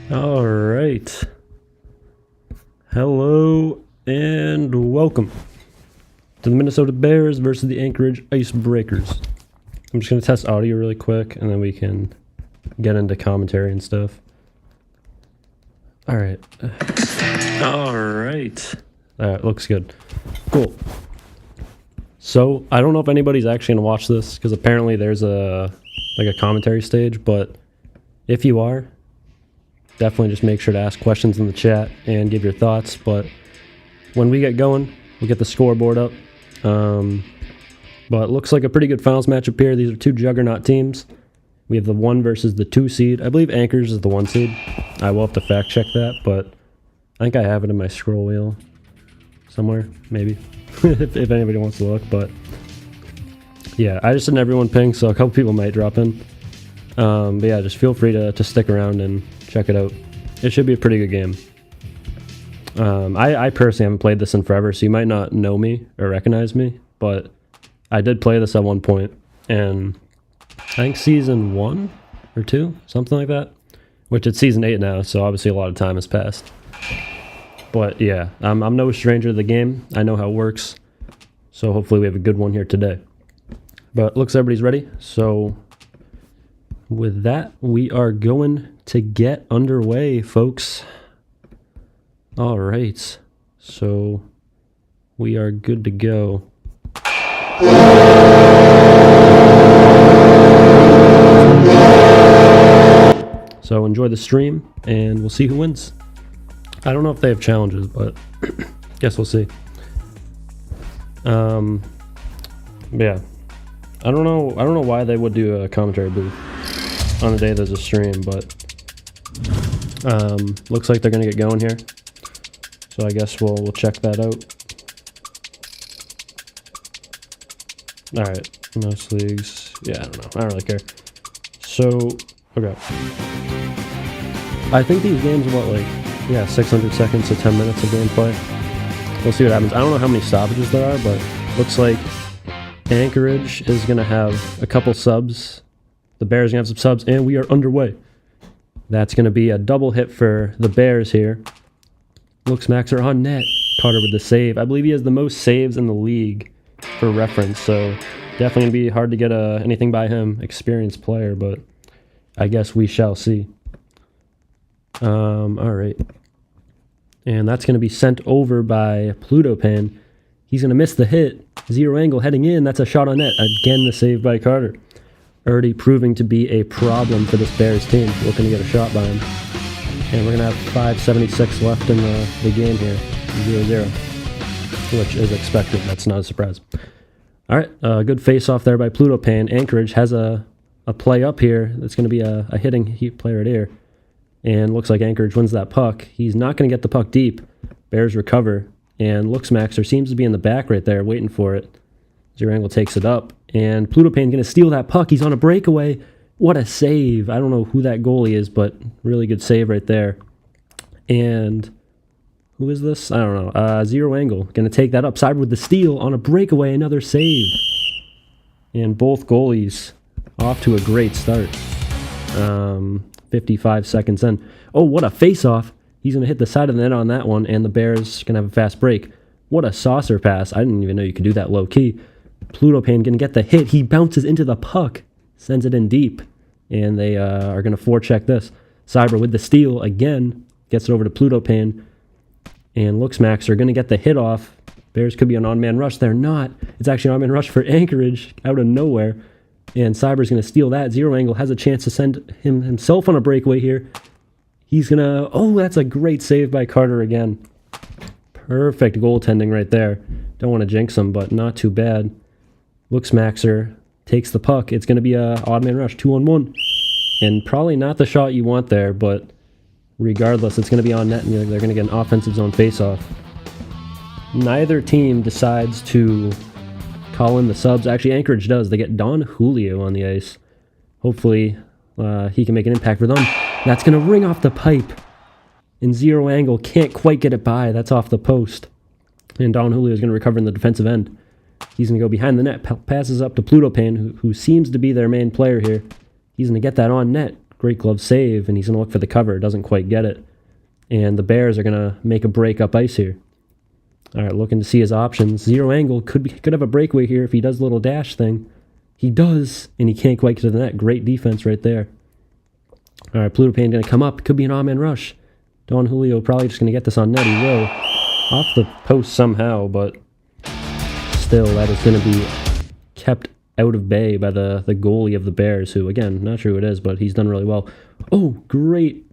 All right. Hello and welcome to the Minnesota Bears versus the Anchorage Icebreakers. I'm just going to test audio really quick and then we can get into commentary and stuff. All right. All right. That looks good. Cool. So, I don't know if anybody's actually going to watch this because apparently there's a commentary stage, but if you are, definitely just make sure to ask questions in the chat and give your thoughts. But when we get going, we'll get the scoreboard up. But it looks like a pretty good finals matchup here. These are two juggernaut teams. We have the 1 versus the 2 seed. I believe Anchorage is the 1 seed. I will have to fact check that, but I think I have it in my scroll wheel somewhere, maybe, if anybody wants to look. But yeah, I just didn't everyone ping, so a couple people might drop in. But yeah, just feel free to stick around and check it out. It should be a pretty good game. I personally haven't played this in forever, so you might not know me or recognize me, but I did play this at one point, and I think season 1 or 2, something like that, which it's season 8 now, so obviously a lot of time has passed. But yeah, I'm no stranger to the game. I know how it works, so hopefully we have a good one here today. But looks everybody's ready, so with that, we are going to get underway, folks. All right, so we are good to go. So enjoy the stream, and we'll see who wins. I don't know if they have challenges, but guess we'll see. Yeah, I don't know why they would do a commentary booth on the day there's a stream, but looks like they're gonna get going here, so I guess we'll check that out. All right, most leagues, yeah, I don't know, I don't really care. So okay, I think these games are what, 600 seconds to 10 minutes of gameplay. We'll see what happens. I don't know how many stoppages there are, but looks like Anchorage is gonna have a couple subs. The Bears are going to have some subs, and we are underway. That's going to be a double hit for the Bears here. Looks Max are on net. Carter with the save. I believe he has the most saves in the league for reference, so definitely going to be hard to get anything by him. Experienced player, but I guess we shall see. All right. And that's going to be sent over by Plutopan. He's going to miss the hit. Zero angle heading in. That's a shot on net. Again, the save by Carter. Already proving to be a problem for this Bears team. Looking to get a shot by him. And we're going to have 5:76 left in the game here. 0-0. Which is expected. That's not a surprise. All right. Good face-off there by Plutopan. Anchorage has a play up here. That's going to be a hitting play right here. And looks like Anchorage wins that puck. He's not going to get the puck deep. Bears recover. And looks Maxer seems to be in the back right there waiting for it. Zero angle takes it up. And Plutopan going to steal that puck. He's on a breakaway. What a save. I don't know who that goalie is, but really good save right there. And who is this? I don't know. Zero angle. Going to take that upside with the steal on a breakaway. Another save. And both goalies off to a great start. 55 seconds in. Oh, what a face-off. He's going to hit the side of the net on that one, and the Bears going to have a fast break. What a saucer pass. I didn't even know you could do that low-key. Plutopan going to get the hit. He bounces into the puck, sends it in deep, and they are going to forecheck this. Cyber with the steal again, gets it over to Plutopan, and looks Max are going to get the hit off. Bears could be an on-man rush. They're not. It's actually an on-man rush for Anchorage out of nowhere, and Cyber's going to steal that. Zero angle has a chance to send himself on a breakaway here. He's going to... Oh, that's a great save by Carter again. Perfect goaltending right there. Don't want to jinx him, but not too bad. Looks Maxer, takes the puck. It's going to be a odd man rush, 2-on-1. And probably not the shot you want there, but regardless, it's going to be on net, and they're going to get an offensive zone faceoff. Neither team decides to call in the subs. Actually, Anchorage does. They get Don Julio on the ice. Hopefully, he can make an impact for them. That's going to ring off the pipe. And zero angle, can't quite get it by. That's off the post. And Don Julio is going to recover in the defensive end. He's going to go behind the net, passes up to Plutopan, who seems to be their main player here. He's going to get that on net. Great glove save, and he's going to look for the cover. Doesn't quite get it. And the Bears are going to make a break up ice here. All right, looking to see his options. Zero angle. Could have a breakaway here if he does a little dash thing. He does, and he can't quite get to the net. Great defense right there. All right, Pluto Pan going to come up. Could be an odd man rush. Don Julio probably just going to get this on net. He will. Off the post somehow, but still, that is going to be kept out of bay by the goalie of the Bears, who, again, not sure who it is, but he's done really well. Oh, great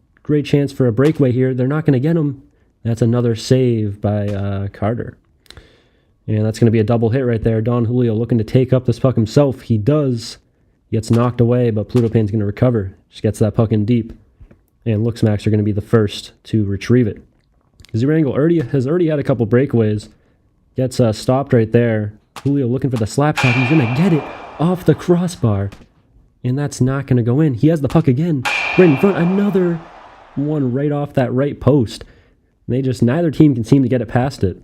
chance for a breakaway here. They're not going to get him. That's another save by Carter. And that's going to be a double hit right there. Don Julio looking to take up this puck himself. He does. He gets knocked away, but Pluto Pan's going to recover. Just gets that puck in deep. And Looksmacks are going to be the first to retrieve it. Zero Angle has already had a couple breakaways. Gets stopped right there. Julio looking for the slap shot. He's going to get it off the crossbar. And that's not going to go in. He has the puck again. Right in front. Another one right off that right post. Neither team can seem to get it past it.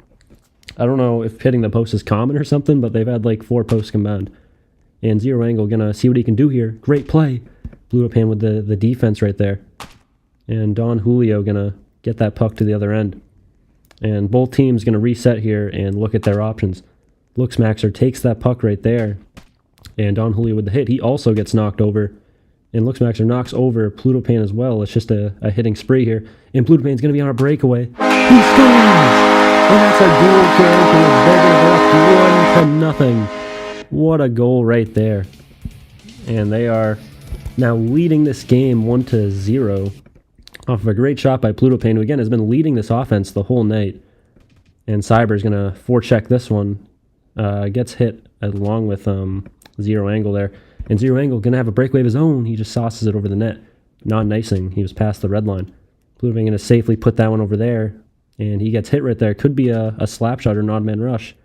I don't know if hitting the post is common or something, but they've had like 4 posts combined. And Zero Angle going to see what he can do here. Great play. Pluto Pan with the defense right there. And Don Julio going to get that puck to the other end. And both teams going to reset here and look at their options. Looksmaxer takes that puck right there. And Don Julio with the hit. He also gets knocked over. And Looksmaxer knocks over Pluto Pan as well. It's just a hitting spree here. And Pluto Pan's going to be on a breakaway. He scores! And that's a goal for the Bears, 1-0. What a goal right there. And they are now leading this game 1-0 off of a great shot by Pluto Pan, who again has been leading this offense the whole night. And Cyber's going to forecheck this one. Gets hit along with Zero Angle there. And Zero Angle going to have a breakaway of his own. He just sauces it over the net. Non-nicing. He was past the red line. Pluto Pan going to safely put that one over there. And he gets hit right there. Could be a slap shot or an odd man rush.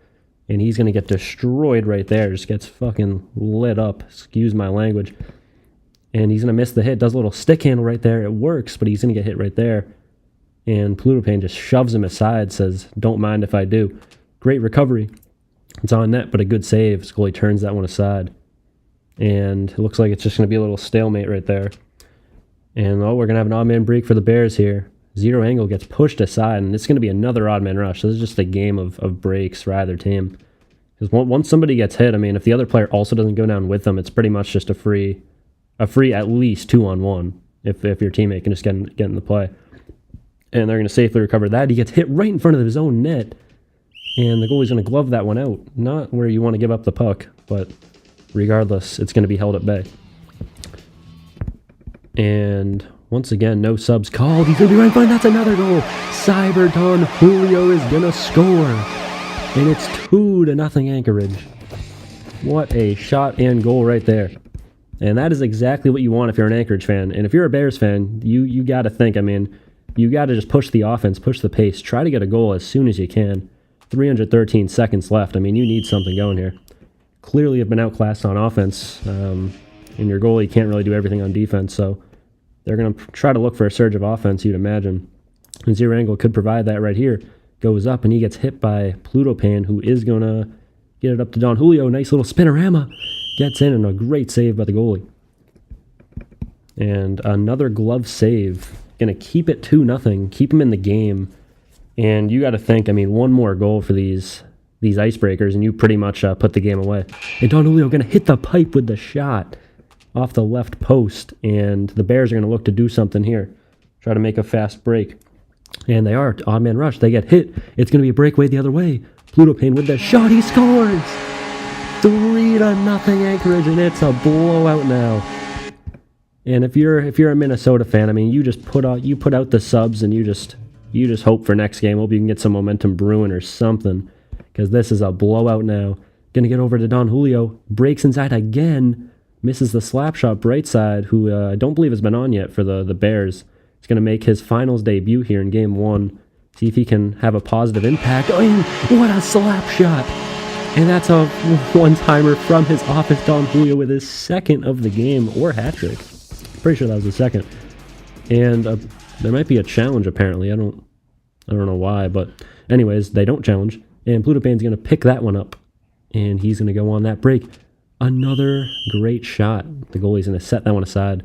And he's going to get destroyed right there. Just gets fucking lit up. Excuse my language. And he's going to miss the hit. Does a little stick handle right there. It works, but he's going to get hit right there. And Pluto Pan just shoves him aside. Says, don't mind if I do. Great recovery. It's on net, but a good save. Goalie turns that one aside. And it looks like it's just going to be a little stalemate right there. And we're going to have an odd man break for the Bears here. Zero Angle gets pushed aside, and it's going to be another odd man rush. This is just a game of breaks for either team. Because once somebody gets hit, I mean, if the other player also doesn't go down with them, it's pretty much just a free at least 2-on-1 if your teammate can just get in the play. And they're going to safely recover that. He gets hit right in front of his own net, and the goalie's going to glove that one out. Not where you want to give up the puck, but regardless, it's going to be held at bay. And once again, no subs called. He's going to be right in front. That's another goal. Cyber Don Julio is going to score. And it's 2-0 Anchorage. What a shot and goal right there. And that is exactly what you want if you're an Anchorage fan. And if you're a Bears fan, you got to think, I mean, you got to just push the offense, push the pace, try to get a goal as soon as you can. 313 seconds left. I mean, you need something going here. Clearly have been outclassed on offense. And your goalie can't really do everything on defense, so they're going to try to look for a surge of offense, you'd imagine. And Zero Angle could provide that right here. Goes up, and he gets hit by Pluto Pan, who is going to get it up to Don Julio. Nice little spinorama. Gets in, and a great save by the goalie. And another glove save. Going to keep it 2-0, keep him in the game. And you got to think, I mean, one more goal for these Icebreakers, and you pretty much put the game away. And Don Julio going to hit the pipe with the shot off the left post, and the Bears are going to look to do something here. Try to make a fast break. And they are. Odd man rush. They get hit. It's going to be a breakaway the other way. Pluto Pan with the shot. He scores! 3-0 Anchorage, and it's a blowout now. And if you're a Minnesota fan, I mean, you just put out the subs, and you just hope for next game. Hope you can get some momentum brewing or something, because this is a blowout now. Going to get over to Don Julio. Breaks inside again. Misses the slap shot right side, who I don't believe has been on yet for the Bears. He's going to make his finals debut here in Game 1. See if he can have a positive impact. Oh, and what a slap shot! And that's a one-timer from his office, Don Julio, with his second of the game, or hat trick. Pretty sure that was the second. And there might be a challenge, apparently. I don't know why, but anyways, they don't challenge. And Pluto Pan's going to pick that one up, and he's going to go on that break. Another great shot. The goalie's going to set that one aside.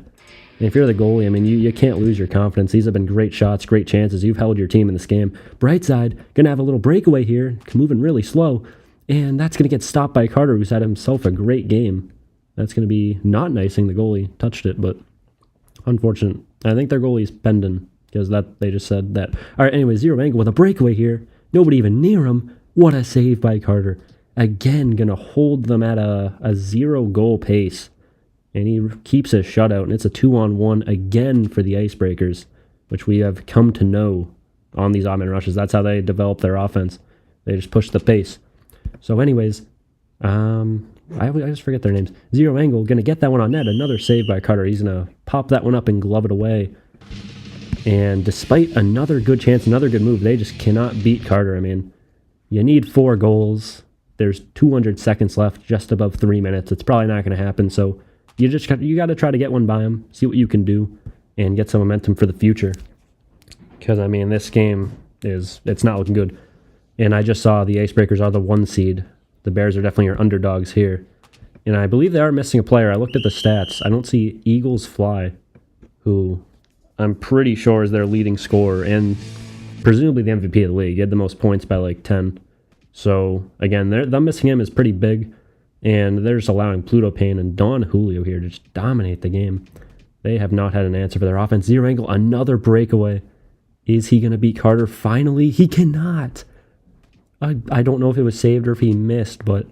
And if you're the goalie, I mean, you can't lose your confidence. These have been great shots, great chances. You've held your team in this game. Bright side, going to have a little breakaway here, moving really slow. And that's going to get stopped by Carter, who's had himself a great game. That's going to be not nicing. The goalie touched it, but unfortunate. I think their goalie's Pendon, because they just said that. All right, anyway, zero angle with a breakaway here. Nobody even near him. What a save by Carter. Again, going to hold them at a 0-goal pace. And he keeps his shutout, and it's a 2-on-1 again for the Icebreakers, which we have come to know on these odd-man rushes. That's how they develop their offense. They just push the pace. So anyways, I just forget their names. Zero angle, going to get that one on net. Another save by Carter. He's going to pop that one up and glove it away. And despite another good chance, another good move, they just cannot beat Carter. I mean, you need 4 goals. There's 200 seconds left, just above 3 minutes. It's probably not going to happen, so you got to try to get one by him, see what you can do, and get some momentum for the future. Because, I mean, this game it's not looking good. And I just saw the Icebreakers are the 1 seed. The Bears are definitely your underdogs here. And I believe they are missing a player. I looked at the stats. I don't see Eagles Fly, who I'm pretty sure is their leading scorer and presumably the MVP of the league. He had the most points by like 10. So, again, them missing him is pretty big. And they're just allowing Pluto Payne and Don Julio here to just dominate the game. They have not had an answer for their offense. Zero angle, another breakaway. Is he going to beat Carter finally? He cannot. I don't know if it was saved or if he missed, but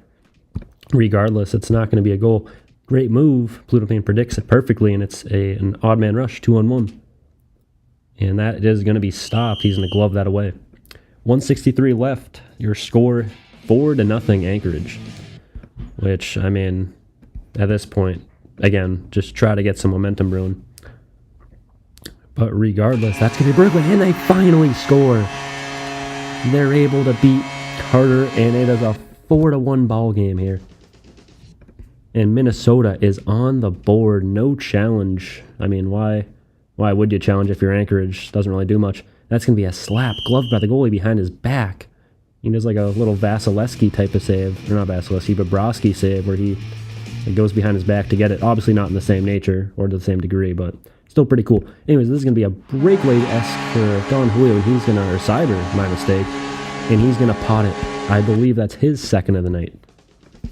regardless, it's not going to be a goal. Great move. Pluto Payne predicts it perfectly, and it's an odd man rush, 2-on-1. And that is going to be stopped. He's going to glove that away. 163 left. Your score 4-0 Anchorage. Which, I mean, at this point, again, just try to get some momentum brewing. But regardless, that's going to be Brooklyn, and they finally score. They're able to beat Carter, and it is a 4-1 ball game here. And Minnesota is on the board. No challenge. I mean, why would you challenge if you're Anchorage? Doesn't really do much. That's going to be a slap, gloved by the goalie behind his back. He does like a little Vasilevsky type of save. Or not Vasilevsky, but Bobrovsky save where he goes behind his back to get it. Obviously not in the same nature or to the same degree, but still pretty cool. Anyways, this is going to be a breakaway-esque for Don Julio, and he's going to, or Cyber, my mistake, and he's going to pot it. I believe that's his second of the night.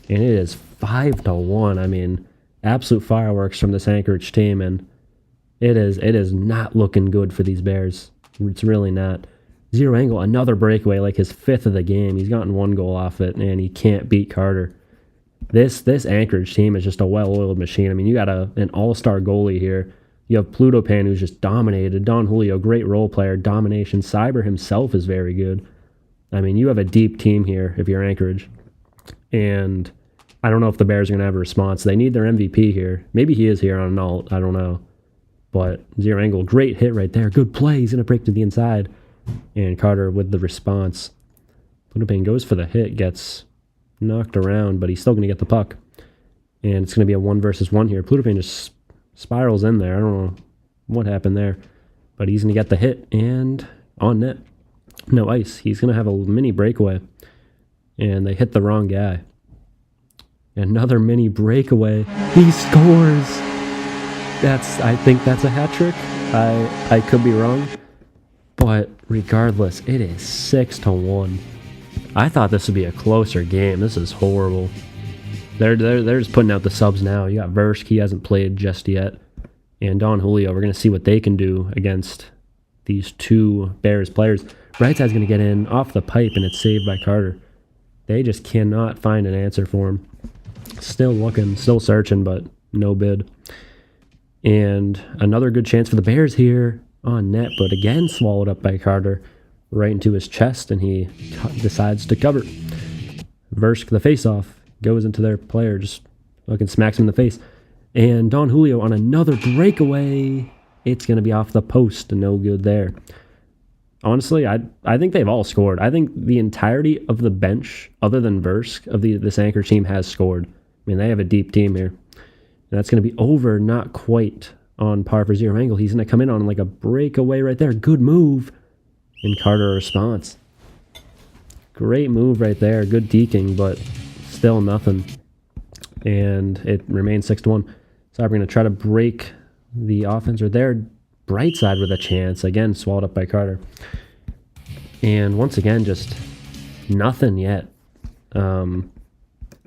And it is 5-1. I mean, absolute fireworks from this Anchorage team, and it is not looking good for these Bears. It's really not. Zero angle, another breakaway, like his 5th of the game. He's gotten 1 goal off it, and he can't beat Carter. This Anchorage team is just a well-oiled machine. I mean, you got an all-star goalie here. You have Pluto Payne, who's just dominated. Don Julio, great role player, domination. Cyber himself is very good. I mean, you have a deep team here if you're Anchorage. And I don't know if the Bears are going to have a response. They need their MVP here. Maybe he is here on an alt. I don't know. But zero angle, great hit right there. Good play. He's going to break to the inside. And Carter with the response. Pluto Payne goes for the hit, gets knocked around, but he's still going to get the puck. And it's going to be a 1-versus-1 here. Pluto Payne just spirals in there. I don't know what happened there. But he's going to get the hit and on net. No ice. He's going to have a mini breakaway. And they hit the wrong guy. Another mini breakaway. He scores. I think that's a hat trick. I could be wrong. But regardless, it is 6-1. I thought this would be a closer game. This is horrible. They're just putting out the subs now. You got Versk, he hasn't played just yet. And Don Julio, we're going to see what they can do against these 2 Bears players. Brightside's going to get in off the pipe, and it's saved by Carter. They just cannot find an answer for him. Still looking, still searching, but no bid. And another good chance for the Bears here on net, but again swallowed up by Carter right into his chest, and he decides to cover. Versk, the face-off, goes into their player, just fucking smacks him in the face. And Don Julio on another breakaway. It's going to be off the post, no good there. Honestly, I think they've all scored. I think the entirety of the bench, other than Versk, of this Anchor team has scored. I mean, they have a deep team here. And that's going to be over, not quite on par for zero angle. He's going to come in on like a breakaway right there. Good move. And Carter response. Great move right there. Good deking, but still nothing. And it remains 6-1. So we're going to try to break the offense, or their bright side with a chance. Again, swallowed up by Carter. And once again, just nothing yet.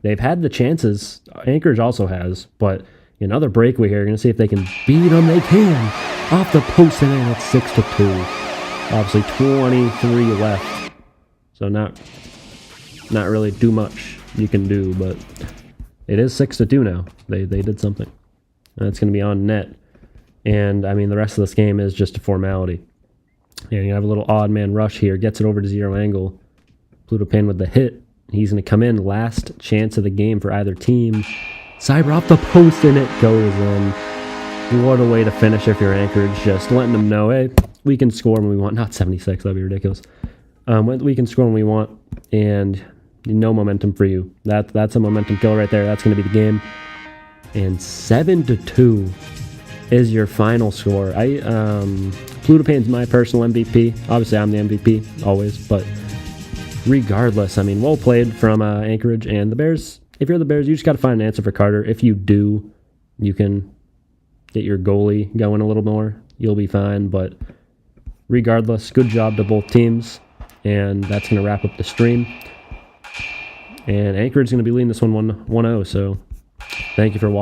They've had the chances. Anchorage also has, but another breakaway here. You're going to see if they can beat them. They can. Off the post, and then it's 6-2. Obviously, 23 left. So not really too much you can do, but it is 6-2 now. They did something. And it's going to be on net. And, I mean, the rest of this game is just a formality. And you have a little odd man rush here. Gets it over to zero angle. Pluto Pan with the hit. He's going to come in. Last chance of the game for either team. Cyber off the post, and it goes in. What a way to finish if you're Anchorage. Just letting them know, hey, we can score when we want. Not 76. That'd be ridiculous. We can score when we want. And no momentum for you. That's a momentum kill right there. That's going to be the game. And 7-2 is your final score. Pluto Pan's my personal MVP. Obviously, I'm the MVP always, but regardless, I mean, well played from Anchorage and the Bears. If you're the Bears, you just got to find an answer for Carter. If you do, you can get your goalie going a little more. You'll be fine, but regardless, good job to both teams, and that's going to wrap up the stream. And Anchorage is going to be leading this one 1-0, so thank you for watching.